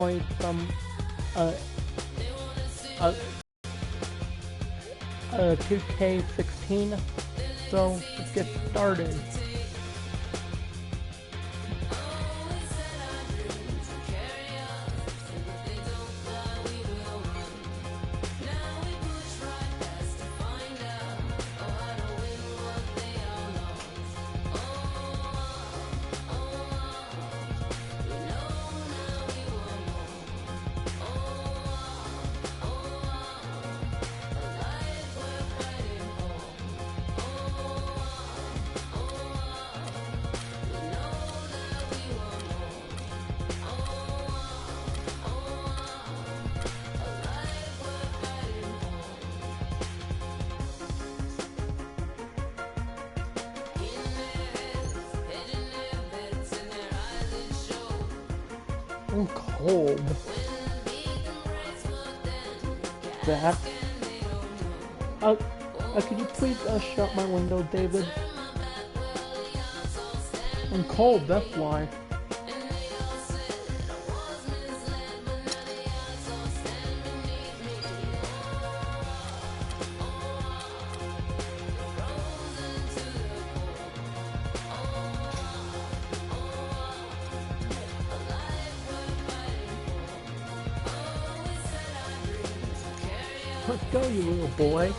play some uh, uh, 2K16, so let's get started. I'm cold. That. Could you please shut my window, David? I'm cold, that's why. Let's go, you little boy.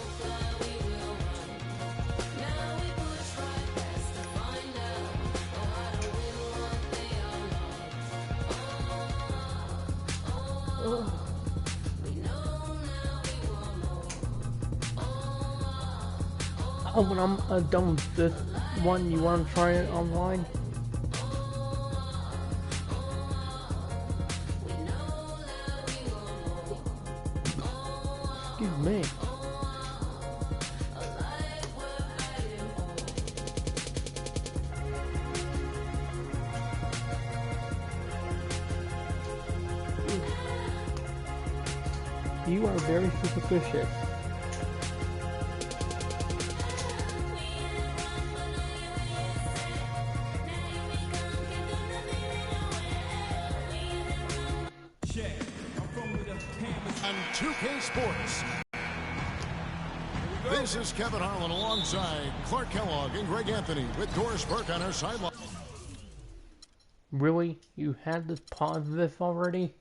When I'm done with this one, you want to try it online? Excuse me. You are very suspicious. On 2K Sports. This is Kevin Harlan alongside Clark Kellogg and Greg Anthony with Doris Burke on our sideline. Really? You had to pause this already?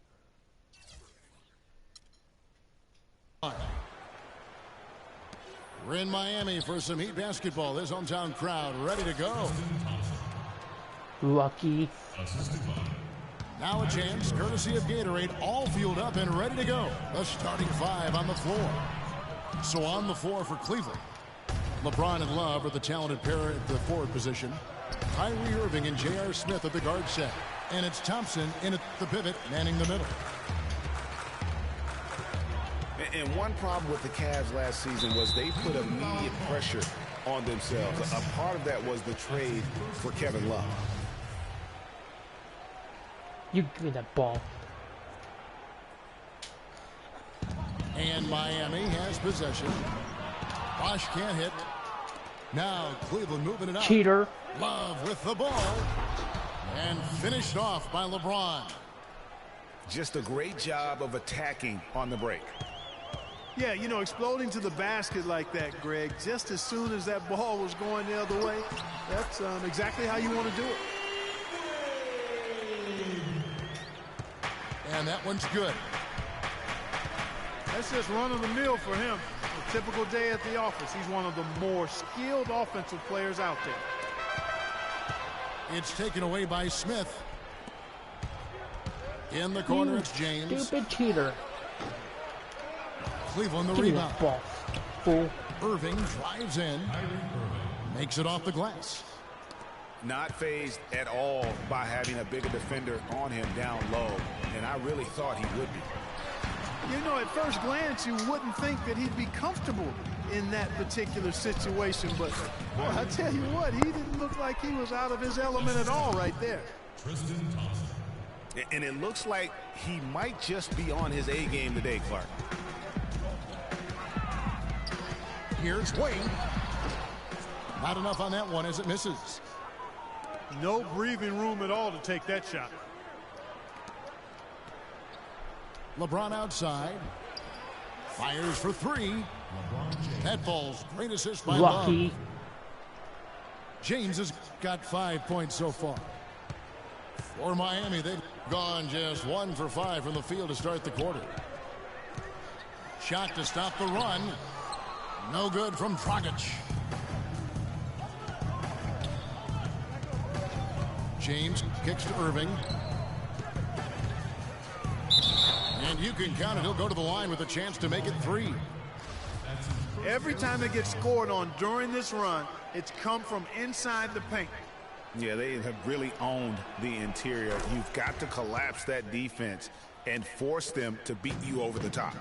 We're in Miami for some Heat basketball. This hometown crowd ready to go. Lucky. Now a chance, courtesy of Gatorade, all fueled up and ready to go. The starting five on the floor. So on the floor for Cleveland, LeBron and Love are the talented pair at the forward position. Kyrie Irving and J.R. Smith at the guard set. And it's Thompson in at the pivot, manning the middle. And one problem with the Cavs last season was they put immediate pressure on themselves. A part of that was the trade for Kevin Love. You give me that ball. And Miami has possession. Bosch can't hit. Now Cleveland moving it up. Cheater. Love with the ball. And finished off by LeBron. Just a great job of attacking on the break. Yeah, you know, exploding to the basket like that, Greg, just as soon as that ball was going the other way, that's exactly how you want to do it. And that one's good. That's just run of the mill for him. A typical day at the office. He's one of the more skilled offensive players out there. It's taken away by Smith. In the corner, it's James. Stupid cheater. Cleveland the rebound. Ball, fool. Irving drives in. Makes it off the glass. Not fazed at all by having a bigger defender on him down low. And I really thought he would be. You know, at first glance, you wouldn't think that he'd be comfortable in that particular situation. But, boy, I tell you what, he didn't look like he was out of his element at all right there. And it looks like he might just be on his A game today, Clark. Here's Wayne. Not enough on that one as it misses. No breathing room at all to take that shot. LeBron outside. Fires for three. That falls. Great assist by Lucky. Love. James has got 5 points so far. For Miami, they've gone just 1 for 5 from the field to start the quarter. Shot to stop the run. No good from Dragic. James kicks to Irving. And you can count it. He'll go to the line with a chance to make it 3. Every time it gets scored on during this run, it's come from inside the paint. Yeah, they have really owned the interior. You've got to collapse that defense and force them to beat you over the top.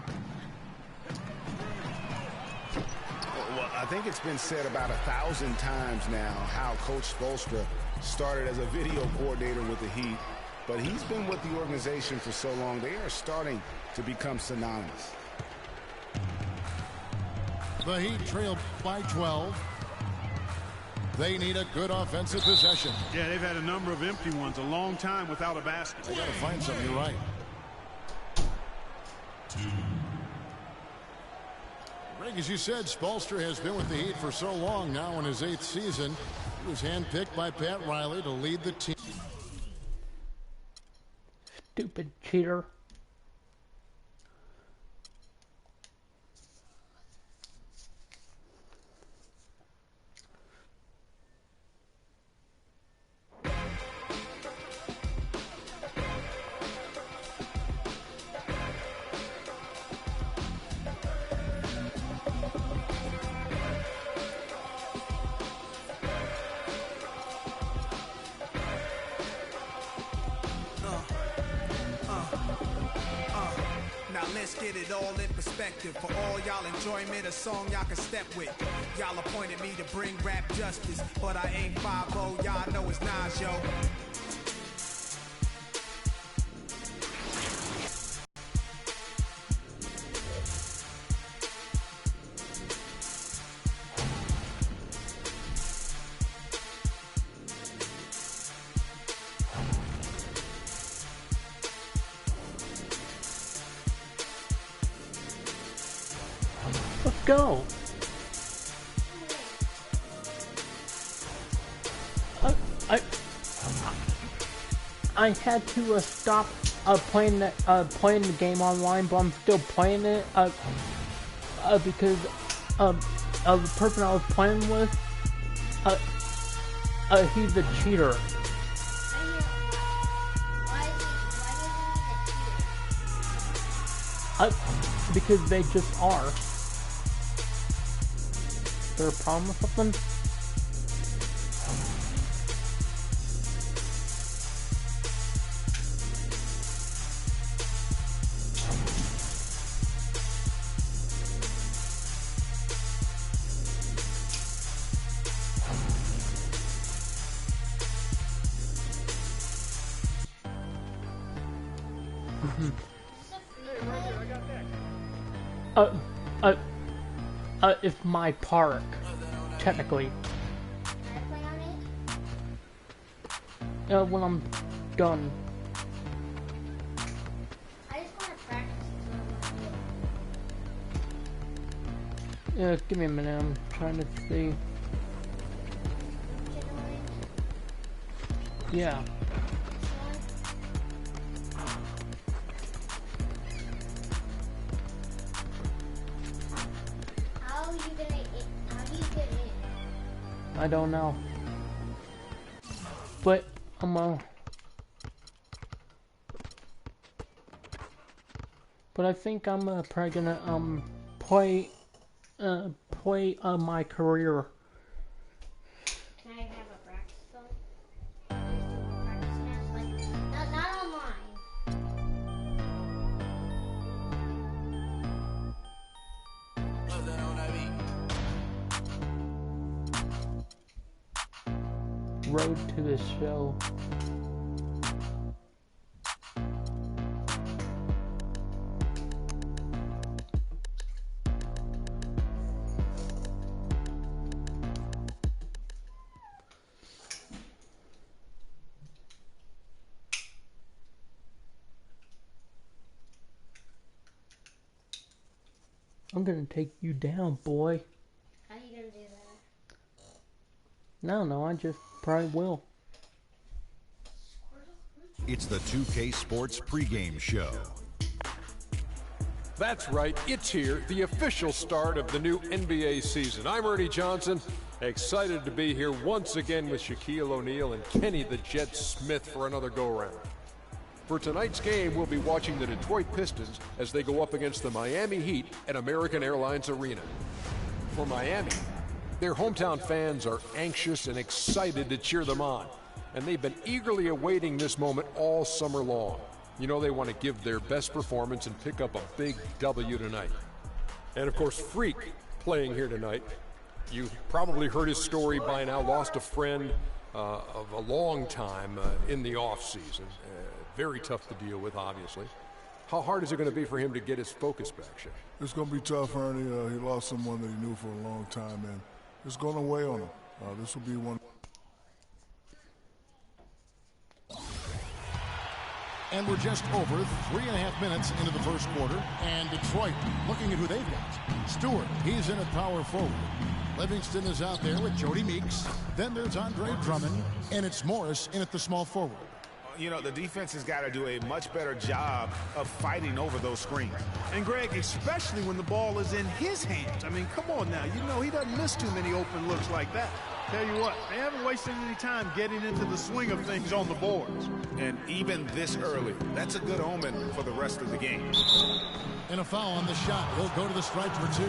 Well, I think it's been said about 1,000 times now how Coach Spoelstra started as a video coordinator with the Heat, but he's been with the organization for so long, they are starting to become synonymous. The Heat trail by 12. They need a good offensive possession. Yeah, they've had a number of empty ones, a long time without a basket. They got to find something. You're right. Greg, as you said, Spoelstra has been with the Heat for so long now in his 8th season. He was handpicked by Pat Riley to lead the team. Stupid cheater. Let's get it all in perspective. For all y'all enjoyment, a song y'all can step with. Y'all appointed me to bring rap justice, but I ain't 5-0, y'all know it's Nas, yo. Let's go. I had to stop playing the game online, but I'm still playing it because the person I was playing with he's a cheater. Because they just are. Is there a problem with something? It's my park, technically. When I'm done. I just want to practice. Yeah, give me a minute, I'm trying to see. Yeah. How do you get in? I don't know. But but I think I'm probably gonna play my career. Can I have a practice phone? Practice match? Like, not online. Road to the show. I'm gonna take you down, boy. How you gonna do that? No, I just probably will. It's the 2K Sports pregame show. That's right, it's here, the official start of the new NBA season. I'm Ernie Johnson, excited to be here once again with Shaquille O'Neal and Kenny the Jet Smith for another go-around. For tonight's game, we'll be watching the Detroit Pistons as they go up against the Miami Heat at American Airlines Arena. For Miami, their hometown fans are anxious and excited to cheer them on, and they've been eagerly awaiting this moment all summer long. You know they want to give their best performance and pick up a big W tonight. And of course, Freak playing here tonight. You've probably heard his story by now, lost a friend of a long time in the off-season. Very tough to deal with, obviously. How hard is it going to be for him to get his focus back, Shaq? It's going to be tough, Ernie. He lost someone that he knew for a long time, and it's going to weigh on him. This will be one. And we're just over 3.5 minutes into the first quarter. And Detroit looking at who they've got. Stewart, he's in at power forward. Livingston is out there with Jody Meeks. Then there's Andre Drummond. And it's Morris in at the small forward. You know, the defense has got to do a much better job of fighting over those screens. And Greg, especially when the ball is in his hands. I mean, come on now. You know he doesn't miss too many open looks like that. Tell you what, they haven't wasted any time getting into the swing of things on the boards. And even this early, that's a good omen for the rest of the game. And a foul on the shot. He'll go to the stripe for 2.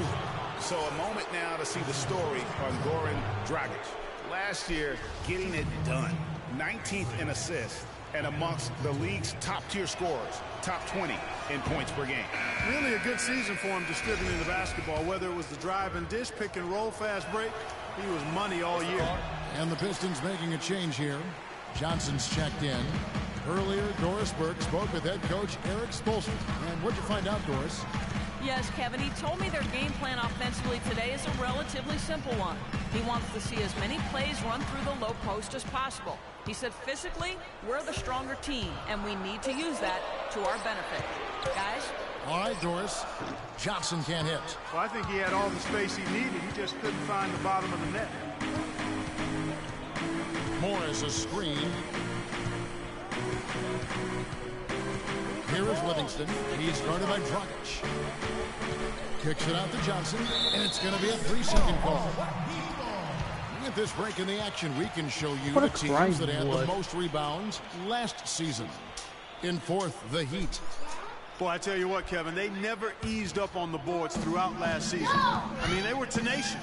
So a moment now to see the story on Goran Dragic. Last year, getting it done. 19th in assists and amongst the league's top-tier scorers, top 20 in points per game. Really a good season for him distributing the basketball, whether it was the drive and dish, pick and roll, fast break. He was money all year. And the Pistons making a change here. Johnson's checked in. Earlier, Doris Burke spoke with head coach Eric Spoelstra. And what'd you find out, Doris? Yes, Kevin, he told me their game plan offensively today is a relatively simple one. He wants to see as many plays run through the low post as possible. He said physically, we're the stronger team, and we need to use that to our benefit. Guys? All right, Doris. Johnson can't hit. Well, I think he had all the space he needed. He just couldn't find the bottom of the net. Morris a screen. Here is Livingston. He's guarded by Dragic. Kicks it out to Johnson, and it's going to be a 3-second call. At this break in the action, we can show you the teams that had the most rebounds last season. In fourth, the Heat. Boy, I tell you what, Kevin, they never eased up on the boards throughout last season. I mean, they were tenacious.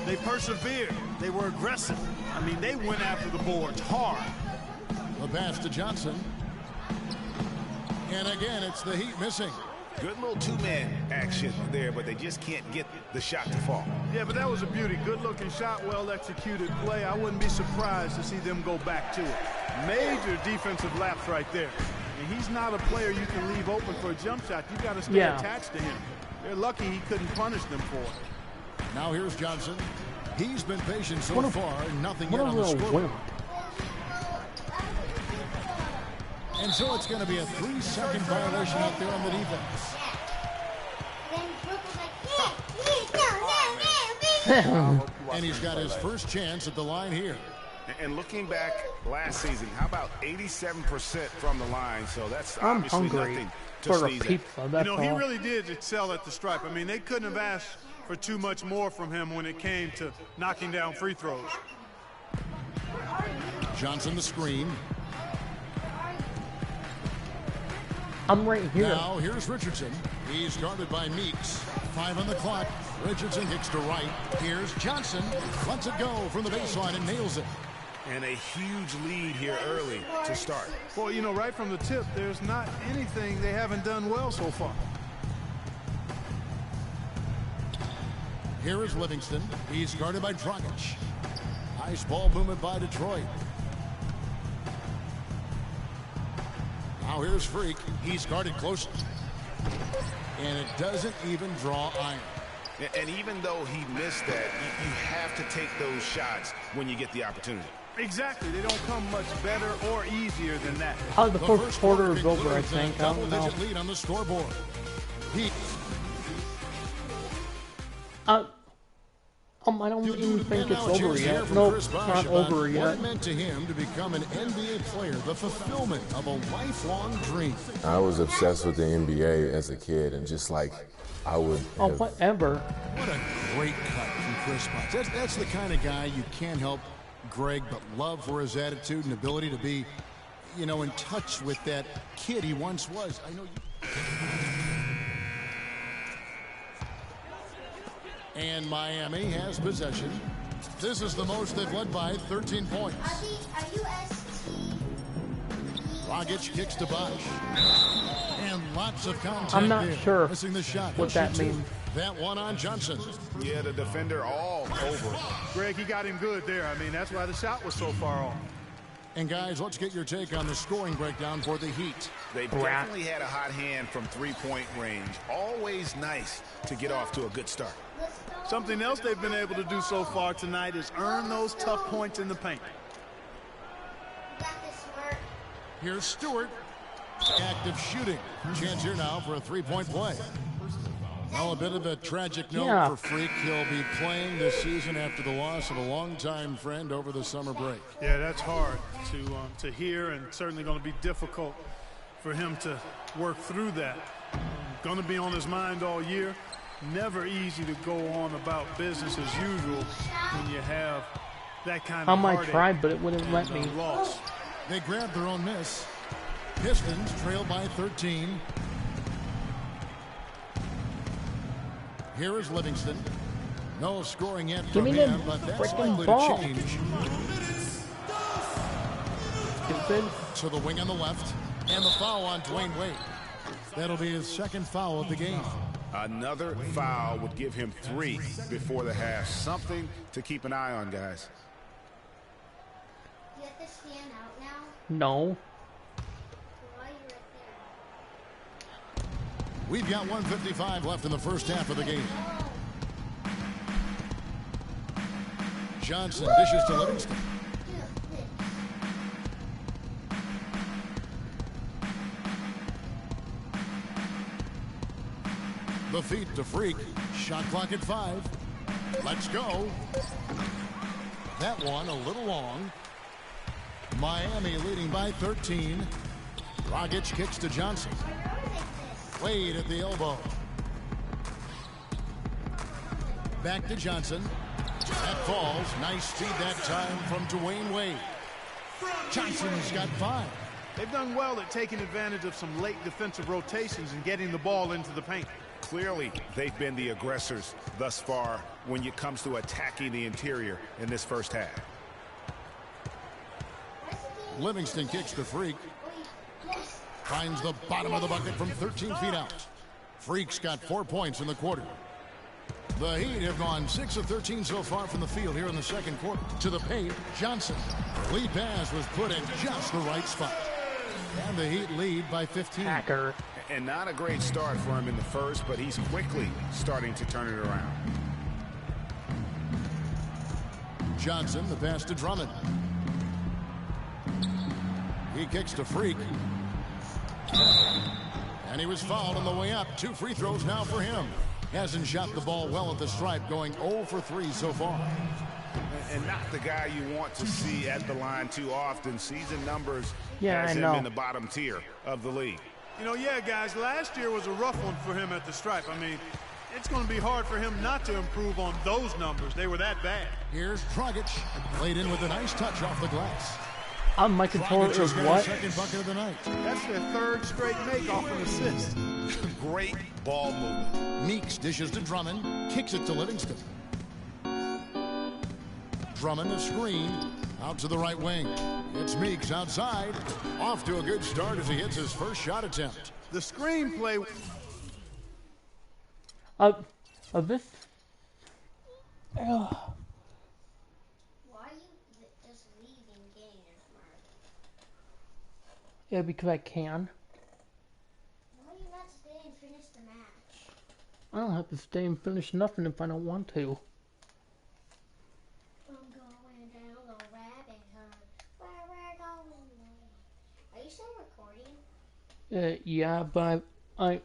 They persevered. They were aggressive. I mean, they went after the boards hard. The pass to Johnson. And again, it's the Heat missing. Good little two-man action there, but they just can't get the shot to fall. Yeah, but that was a beauty. Good-looking shot, well-executed play. I wouldn't be surprised to see them go back to it. Major defensive lapse right there. And he's not a player you can leave open for a jump shot. You got to stay attached to him. They're lucky he couldn't punish them for it. Now here's Johnson. He's been patient so far, nothing yet on the scoreboard. And so it's going to be a 3-second violation out there on the defense. And he's got his first chance at the line here. And looking back last season, how about 87% from the line? So that's obviously nothing to sneeze at. You know, he really did excel at the stripe. I mean, they couldn't have asked for too much more from him when it came to knocking down free throws. Johnson the screen. I'm right here. Now here's Richardson. He's guarded by Meeks. 5 on the clock. Richardson kicks to right. Here's Johnson. Lets it go from the baseline and nails it. And a huge lead here early to start. Well, you know, right from the tip, there's not anything they haven't done well so far. Here is Livingston. He's guarded by Dragic. Nice ball movement by Detroit. Now here's Freak. He's guarded closely. And it doesn't even draw iron. And even though he missed that, you have to take those shots when you get the opportunity. Exactly. They don't come much better or easier than that. Oh, the first quarter is over, I think. I don't know. Double-digit lead on the scoreboard. Heat. I don't even think it's over yet. No, it's not over what yet. it meant to him to become an NBA player, the fulfillment of a lifelong dream. I was obsessed with the NBA as a kid, and just like I would. Oh, whatever. What a great cut from Chris Bosh. That's the kind of guy you can't help Greg but love for his attitude and ability to be, you know, in touch with that kid he once was. I know you. And Miami has possession. This is the most they've led by 13 points. Dragic kicks to Bosh. And lots of contact. I'm not sure missing the shot. what that means. That one on Johnson. Yeah, the defender all over. Greg, he got him good there. I mean, that's why the shot was so far off. And guys, let's get your take on the scoring breakdown for the Heat. They definitely had a hot hand from three-point range. Always nice to get off to a good start. Something else they've been able to do so far tonight is earn those tough points in the paint. Here's Stewart. Active shooting. Chance here now for a three-point play. Well, a bit of a tragic note for Freak. He'll be playing this season after the loss of a longtime friend over the summer break. Yeah, that's hard to hear, and certainly going to be difficult for him to work through that. Going to be on his mind all year. Never easy to go on about business as usual when you have that kind of I tried, but it wouldn't let me. Loss. They grabbed their own miss. Pistons trail by 13. Here is Livingston. No scoring yet from him, but that's likely to change. Stupid. To the wing on the left. And the foul on Dwayne Wade. That'll be his second foul of the game. Another foul would give him 3 before the half. Something to keep an eye on, guys. You have to stand out now? No. Why are you right there? We've got 1:55 left in the first half of the game. Johnson dishes to Livingston. The feet to Freak. Shot clock at 5. Let's go. That one a little long. Miami leading by 13. Dragic kicks to Johnson. Wade at the elbow. Back to Johnson. That falls. Nice speed that time from Dwayne Wade. Johnson's got 5. They've done well at taking advantage of some late defensive rotations and getting the ball into the paint. Clearly, they've been the aggressors thus far when it comes to attacking the interior in this first half. Livingston kicks to Freak. Finds the bottom of the bucket from 13 feet out. Freak's got 4 points in the quarter. The Heat have gone 6 of 13 so far from the field here in the second quarter. To the paint, Johnson. Lead pass was put in just the right spot. And the Heat lead by 15. Hacker. And not a great start for him in the first, but he's quickly starting to turn it around. Johnson, the pass to Drummond. He kicks to Freak. And he was fouled on the way up. 2 free throws now for him. Hasn't shot the ball well at the stripe, going 0 for 3 so far. And not the guy you want to see at the line too often. Season numbers Yeah, has I him know. in the bottom tier of the league. You know, yeah, guys, last year was a rough one for him at the stripe. I mean, it's going to be hard for him not to improve on those numbers. They were that bad. Here's Dragic. Played in with a nice touch off the glass. My controller Dragic has is got what? his second bucket of the night. That's their 3rd straight make off an assist. Great ball movement. Meeks dishes to Drummond. Kicks it to Livingston. Drummond a screen. Out to the right wing. It's Meeks outside. Off to a good start as he hits his first shot attempt. The screenplay. This. Why are you just leaving games, Mark? Yeah, because I can. Why are you not staying and finish the match? I don't have to stay and finish nothing if I don't want to. I'm going down the rabbit hole. Where we're going. Are you still recording? Yeah, but I